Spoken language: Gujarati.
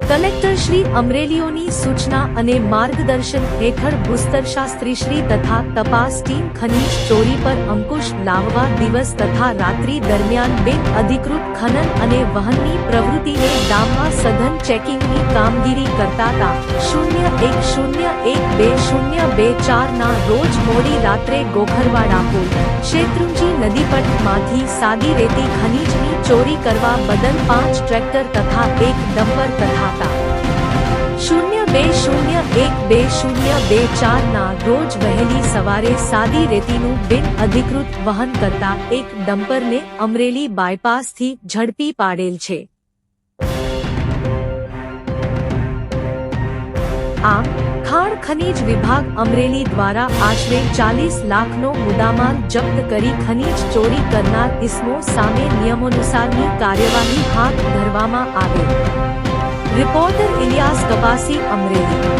કલેક્ટર શ્રી અમરેલીઓની સૂચના અને માર્ગદર્શન હેઠળ ભૂસ્તરશાસ્ત્રી શ્રી તથા તપાસ ટીમ ખનીજ ચોરી પર અંકુશ લાવવા દિવસ તથા રાત્રિ દરમિયાન બિન અધિકૃત ખનન અને વહનની પ્રવૃત્તિને ડામવા સઘન ચેકિંગની કામગીરી કરતા તા 01012024 ના રોજ મોડી રાત્રે ગોખરવાડા પુલ શેત્રુંજી નદીપટમાંથી સાદી રેતી ખનીજની ચોરી કરવા બદલ 5 ટ્રેક્ટર તથા 1 ડમ્પર તથા 02012024 ના રોજ વહેલી સવારે સાદી રેતીનું બિન અધિકૃત વહન કરતા 1 ડમ્પરને અમરેલી બાયપાસથી ઝડપી પાડેલ છે। આમ ખાણ ખનીજ વિભાગ અમરેલી દ્વારા આશરે 40 લાખનો મુદ્દામાલ જપ્ત કરી ખનીજ ચોરી કરનાર ઇસમો સામે નિયમાનુસારની કાર્યવાહી હાથ ધરવામાં આવેલ। રિપોર્ટર ઇલિયાસ કપાસી, અમરેલી।